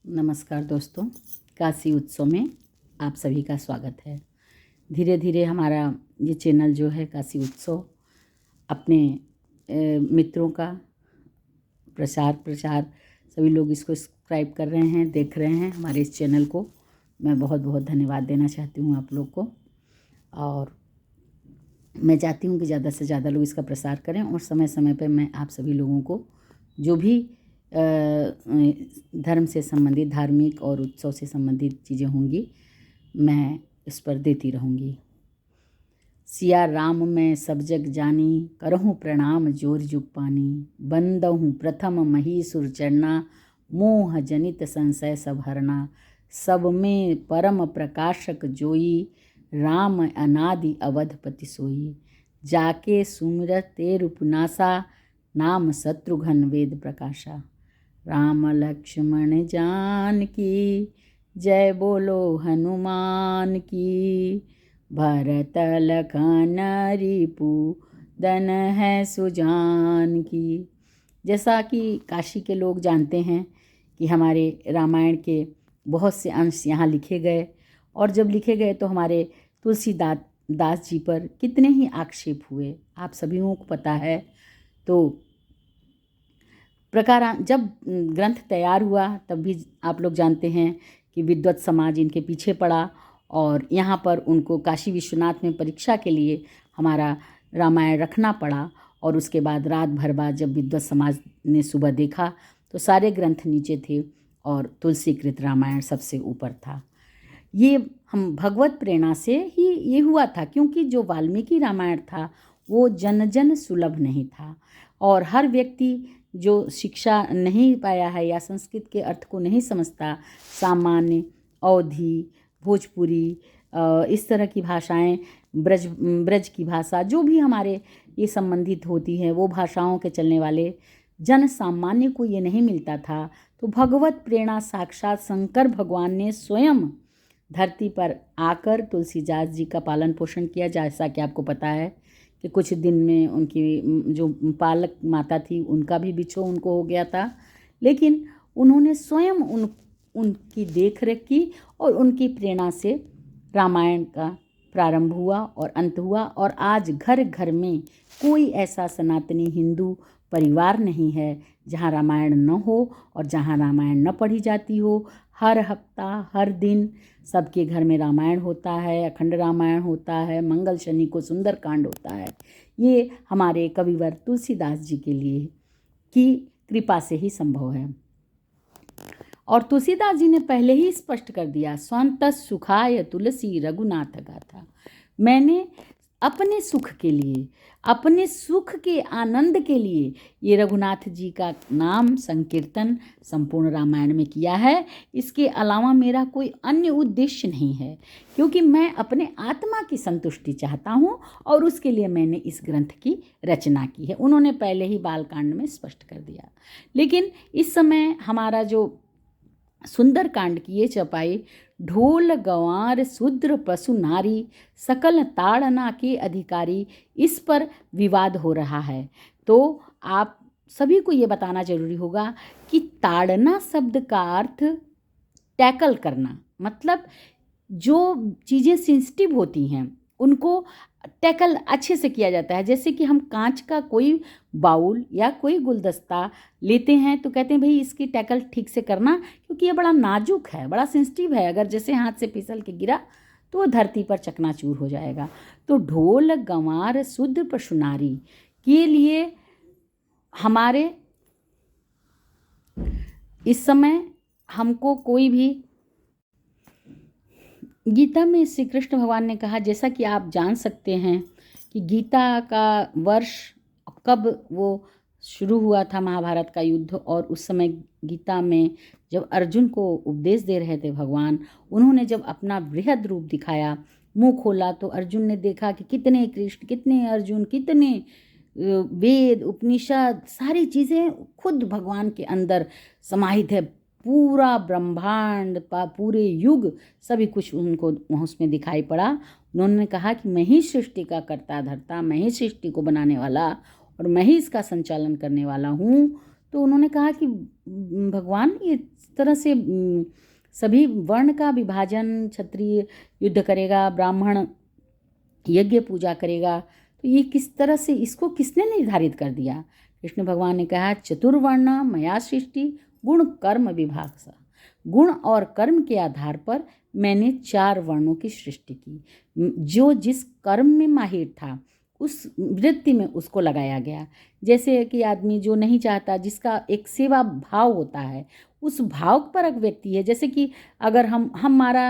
नमस्कार दोस्तों, काशी उत्सव में आप सभी का स्वागत है। धीरे धीरे हमारा ये चैनल जो है काशी उत्सव अपने मित्रों का प्रचार सभी लोग इसको सब्सक्राइब कर रहे हैं, देख रहे हैं हमारे इस चैनल को। मैं बहुत बहुत धन्यवाद देना चाहती हूँ आप लोग को, और मैं चाहती हूँ कि ज़्यादा से ज़्यादा लोग इसका प्रसार करें और समय समय पर मैं आप सभी लोगों को जो भी धर्म से संबंधित, धार्मिक और उत्सव से संबंधित चीज़ें होंगी मैं इस पर देती रहूँगी। सिया राम मैं सब जग जानी, करहूँ प्रणाम जोर जुग पानी। बंदहूँ प्रथम महीसुर चरना, मोह जनित संशय सब हरना। सब में परम प्रकाशक जोई, राम अनादि अवधपति सोई। जाके सुमिरत ते रूपनासा, नाम शत्रुघ्न वेद प्रकाशा। राम लक्ष्मण जान की, जय बोलो हनुमान की। भरत लखन रिपुदन है सुजान की। जैसा कि काशी के लोग जानते हैं कि हमारे रामायण के बहुत से अंश यहाँ लिखे गए, और जब लिखे गए तो हमारे तुलसीदास जी पर कितने ही आक्षेप हुए, आप सभी को पता है। तो जब ग्रंथ तैयार हुआ तब भी आप लोग जानते हैं कि विद्वत समाज इनके पीछे पड़ा, और यहाँ पर उनको काशी विश्वनाथ में परीक्षा के लिए हमारा रामायण रखना पड़ा। और उसके बाद रात भर बाद जब विद्वत समाज ने सुबह देखा तो सारे ग्रंथ नीचे थे और तुलसीकृत रामायण सबसे ऊपर था। ये हम भगवत प्रेरणा से ही ये हुआ था, क्योंकि जो वाल्मीकि रामायण था वो जन जन सुलभ नहीं था, और हर व्यक्ति जो शिक्षा नहीं पाया है या संस्कृत के अर्थ को नहीं समझता, सामान्य, अवधी, भोजपुरी, इस तरह की भाषाएं, ब्रज की भाषा जो भी हमारे ये संबंधित होती है, वो भाषाओं के चलने वाले जन सामान्य को ये नहीं मिलता था। तो भगवत प्रेरणा साक्षात शंकर भगवान ने स्वयं धरती पर आकर तुलसीदास जी का पालन पोषण किया। जैसा कि आपको पता है कि कुछ दिन में उनकी जो पालक माता थी उनका भी बिछो उनको हो गया था, लेकिन उन्होंने स्वयं उनकी देख रेख की और उनकी प्रेरणा से रामायण का प्रारंभ हुआ और अंत हुआ। और आज घर घर में कोई ऐसा सनातनी हिंदू परिवार नहीं है जहाँ रामायण न हो और जहाँ रामायण न पढ़ी जाती हो। हर हफ्ता, हर दिन सबके घर में रामायण होता है, अखंड रामायण होता है, मंगल शनि को सुंदरकांड होता है। ये हमारे कविवर तुलसीदास जी के लिए की कृपा से ही संभव है। और तुलसीदास जी ने पहले ही स्पष्ट कर दिया, स्वंत सुखाय तुलसी रघुनाथ गाथा। मैंने अपने सुख के लिए, अपने सुख के आनंद के लिए ये रघुनाथ जी का नाम संकीर्तन संपूर्ण रामायण में किया है। इसके अलावा मेरा कोई अन्य उद्देश्य नहीं है, क्योंकि मैं अपने आत्मा की संतुष्टि चाहता हूँ और उसके लिए मैंने इस ग्रंथ की रचना की है। उन्होंने पहले ही बालकांड में स्पष्ट कर दिया। लेकिन इस समय हमारा जो सुंदरकांड की ये चौपाई, ढोल गंवार शूद्र पशु नारी, सकल ताड़ना के अधिकारी, इस पर विवाद हो रहा है। तो आप सभी को ये बताना जरूरी होगा कि ताड़ना शब्द का अर्थ टैकल करना, मतलब जो चीज़ें सेंसिटिव होती हैं उनको टैकल अच्छे से किया जाता है। जैसे कि हम कांच का कोई बाउल या कोई गुलदस्ता लेते हैं तो कहते हैं भाई इसकी टैकल ठीक से करना, क्योंकि ये बड़ा नाजुक है, बड़ा सेंसिटिव है। अगर जैसे हाथ से फिसल के गिरा तो वो धरती पर चकनाचूर हो जाएगा। तो ढोल गंवार शूद्र पशु नारी के लिए हमारे इस समय हमको कोई भी, गीता में श्री कृष्ण भगवान ने कहा, जैसा कि आप जान सकते हैं कि गीता का वर्ष कब वो शुरू हुआ था, महाभारत का युद्ध। और उस समय गीता में जब अर्जुन को उपदेश दे रहे थे भगवान, उन्होंने जब अपना बृहद रूप दिखाया, मुंह खोला, तो अर्जुन ने देखा कि कितने कृष्ण, कितने अर्जुन, कितने वेद, उपनिषद, सारी चीज़ें खुद भगवान के अंदर समाहित है। पूरा ब्रह्मांड, पूरे युग, सभी कुछ उनको उसमें दिखाई पड़ा। उन्होंने कहा कि मैं ही सृष्टि का कर्ता धर्ता, मैं ही सृष्टि को बनाने वाला और मैं ही इसका संचालन करने वाला हूँ। तो उन्होंने कहा कि भगवान ये इस तरह से सभी वर्ण का विभाजन, क्षत्रिय युद्ध करेगा, ब्राह्मण यज्ञ पूजा करेगा, तो ये किस तरह से, इसको किसने निर्धारित कर दिया? कृष्ण भगवान ने कहा, चतुर्वर्ण मया सृष्टि गुण कर्म विभाग सा। गुण और कर्म के आधार पर मैंने 4 वर्णों की सृष्टि की। जो जिस कर्म में माहिर था उस वृत्ति में उसको लगाया गया। जैसे कि आदमी जो नहीं चाहता, जिसका एक सेवा भाव होता है, उस भाव पर व्यक्ति है। जैसे कि अगर हमारा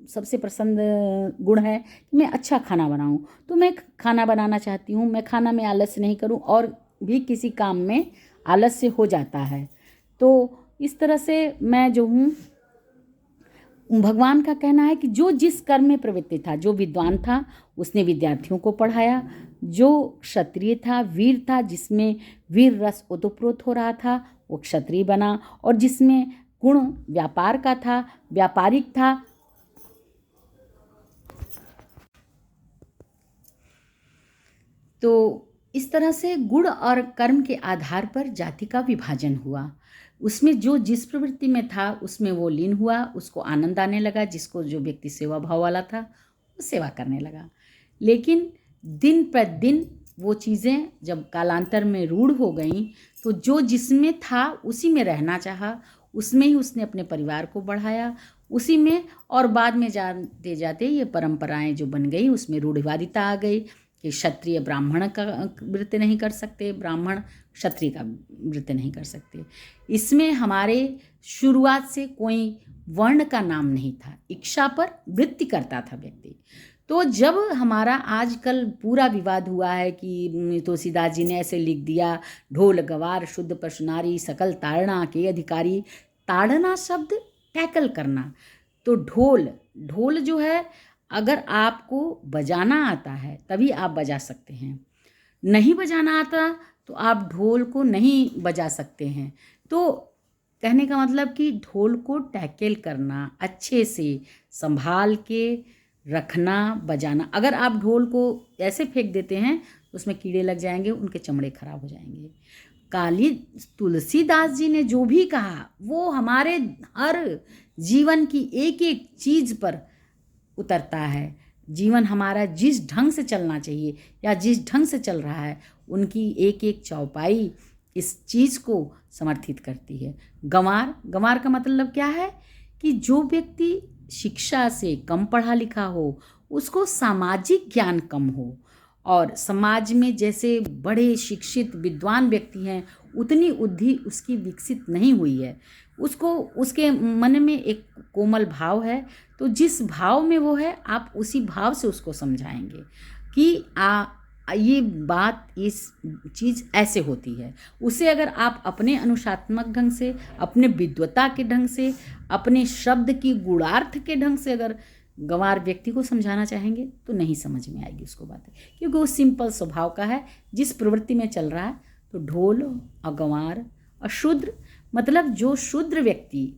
सबसे पसंद गुण है कि मैं अच्छा खाना बनाऊं, तो मैं खाना बनाना चाहती हूं, मैं खाना में आलस्य नहीं करूं, और भी किसी काम में आलस्य हो जाता है। तो इस तरह से मैं जो हूँ, भगवान का कहना है कि जो जिस कर्म में प्रवृत्ति था, जो विद्वान था उसने विद्यार्थियों को पढ़ाया, जो क्षत्रिय था, वीर था, जिसमें वीर रस ओतप्रोत हो रहा था, वो क्षत्रिय बना, और जिसमें गुण व्यापार का था, व्यापारिक था, तो इस तरह से गुण और कर्म के आधार पर जाति का विभाजन हुआ। उसमें जो जिस प्रवृत्ति में था उसमें वो लीन हुआ, उसको आनंद आने लगा। जिसको जो व्यक्ति सेवा भाव वाला था वो सेवा करने लगा। लेकिन दिन प्रतिदिन वो चीज़ें जब कालांतर में रूढ़ हो गईं, तो जो जिसमें था उसी में रहना चाहा, उसमें ही उसने अपने परिवार को बढ़ाया, उसी में, और बाद में जाते जाते ये परंपराएं जो बन गई उसमें रूढ़िवादिता आ गई कि क्षत्रिय ब्राह्मण का नृत्य नहीं कर सकते, ब्राह्मण क्षत्रिय का नृत्य नहीं कर सकते। इसमें हमारे शुरुआत से कोई वर्ण का नाम नहीं था, इच्छा पर वृत्ति करता था व्यक्ति। तो जब हमारा आजकल पूरा विवाद हुआ है कि तुलसीदास जी ने ऐसे लिख दिया, ढोल गवार शुद्ध पशुनारी सकल ताड़ना के अधिकारी। ताड़ना शब्द टैकल करना। तो ढोल जो है, अगर आपको बजाना आता है तभी आप बजा सकते हैं, नहीं बजाना आता तो आप ढोल को नहीं बजा सकते हैं। तो कहने का मतलब कि ढोल को टैकल करना, अच्छे से संभाल के रखना, बजाना। अगर आप ढोल को ऐसे फेंक देते हैं तो उसमें कीड़े लग जाएंगे, उनके चमड़े खराब हो जाएंगे। तुलसीदास जी ने जो भी कहा वो हमारे हर जीवन की एक एक चीज़ पर उतरता है। जीवन हमारा जिस ढंग से चलना चाहिए या जिस ढंग से चल रहा है, उनकी एक एक चौपाई इस चीज़ को समर्थित करती है। गंवार का मतलब क्या है कि जो व्यक्ति शिक्षा से कम पढ़ा लिखा हो, उसको सामाजिक ज्ञान कम हो, और समाज में जैसे बड़े शिक्षित विद्वान व्यक्ति हैं उतनी बुद्धि उसकी विकसित नहीं हुई है, उसको उसके मन में एक कोमल भाव है, तो जिस भाव में वो है आप उसी भाव से उसको समझाएंगे कि ये बात, इस चीज़ ऐसे होती है। उसे अगर आप अपने अनुशात्मक ढंग से, अपने विद्वता के ढंग से, अपने शब्द की गुणार्थ के ढंग से अगर गंवार व्यक्ति को समझाना चाहेंगे तो नहीं समझ में आएगी उसको बातें, क्योंकि वो सिंपल स्वभाव का है, जिस प्रवृत्ति में चल रहा है। तो ढोल और गंवार और शूद्र, मतलब जो शूद्र व्यक्ति,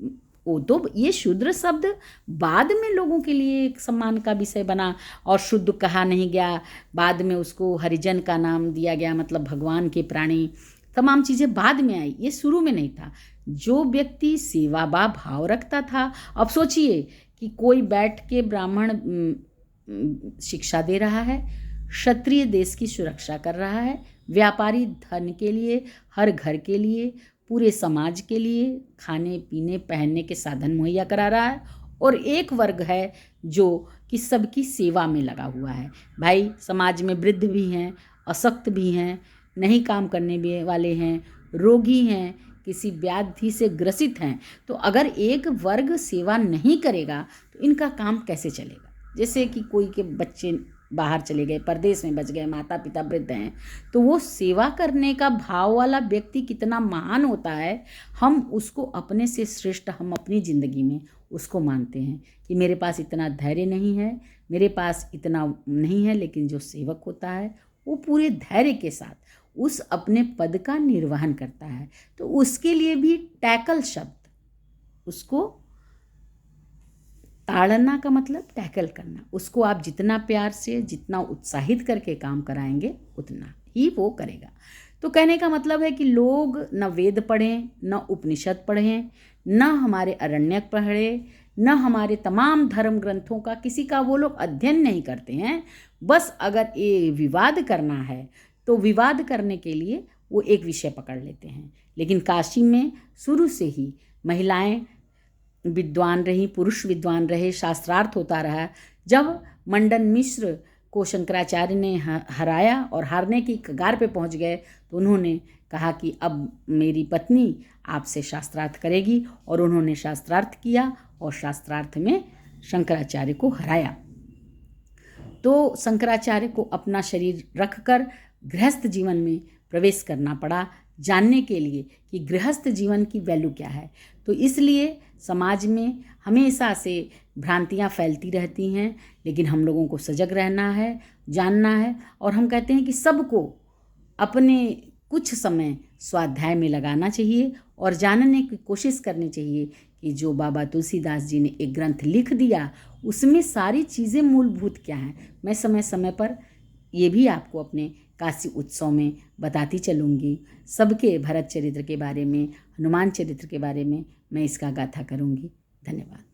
वो तो ये शूद्र शब्द बाद में लोगों के लिए एक सम्मान का विषय बना और शुद्ध कहा नहीं गया, बाद में उसको हरिजन का नाम दिया गया, मतलब भगवान के प्राणी, तमाम चीज़ें बाद में आई, ये शुरू में नहीं था। जो व्यक्ति सेवा भाव रखता था, अब सोचिए कि कोई बैठ के ब्राह्मण शिक्षा दे रहा है, क्षत्रिय देश की सुरक्षा कर रहा है, व्यापारी धन के लिए, हर घर के लिए, पूरे समाज के लिए खाने पीने पहनने के साधन मुहैया करा रहा है, और एक वर्ग है जो कि सबकी सेवा में लगा हुआ है। भाई समाज में वृद्ध भी हैं, अशक्त भी हैं, नहीं काम करने वाले हैं, रोगी हैं, किसी व्याधि से ग्रसित हैं। तो अगर एक वर्ग सेवा नहीं करेगा तो इनका काम कैसे चलेगा? जैसे कि कोई के बच्चे बाहर चले गए, परदेश में बच गए, माता पिता वृद्ध हैं, तो वो सेवा करने का भाव वाला व्यक्ति कितना महान होता है, हम उसको अपने से श्रेष्ठ, हम अपनी ज़िंदगी में उसको मानते हैं कि मेरे पास इतना धैर्य नहीं है, मेरे पास इतना नहीं है। लेकिन जो सेवक होता है वो पूरे धैर्य के साथ उस अपने पद का निर्वहन करता है। तो उसके लिए भी टैकल शब्द, उसको ताड़ना का मतलब टैकल करना, उसको आप जितना प्यार से, जितना उत्साहित करके काम कराएंगे उतना ही वो करेगा। तो कहने का मतलब है कि लोग न वेद पढ़ें, न उपनिषद पढ़ें, न हमारे अरण्यक पढ़े, न हमारे तमाम धर्म ग्रंथों का किसी का वो लोग अध्ययन नहीं करते हैं। बस अगर ये विवाद करना है तो विवाद करने के लिए वो एक विषय पकड़ लेते हैं। लेकिन काशी में शुरू से ही महिलाएं विद्वान रही, पुरुष विद्वान रहे, शास्त्रार्थ होता रहा। जब मंडन मिश्र को शंकराचार्य ने हराया और हारने की कगार पे पहुंच गए तो उन्होंने कहा कि अब मेरी पत्नी आपसे शास्त्रार्थ करेगी, और उन्होंने शास्त्रार्थ किया और शास्त्रार्थ में शंकराचार्य को हराया। तो शंकराचार्य को अपना शरीर रखकर गृहस्थ जीवन में प्रवेश करना पड़ा, जानने के लिए कि गृहस्थ जीवन की वैल्यू क्या है। तो इसलिए समाज में हमेशा से भ्रांतियाँ फैलती रहती हैं, लेकिन हम लोगों को सजग रहना है, जानना है। और हम कहते हैं कि सबको अपने कुछ समय स्वाध्याय में लगाना चाहिए और जानने की कोशिश करनी चाहिए कि जो बाबा तुलसीदास जी ने एक ग्रंथ लिख दिया उसमें सारी चीज़ें मूलभूत क्या हैं। मैं समय समय पर ये भी आपको अपने काशी उत्सव में बताती चलूँगी। सबके भरत चरित्र के बारे में, हनुमान चरित्र के बारे में मैं इसका गाथा करूँगी। धन्यवाद।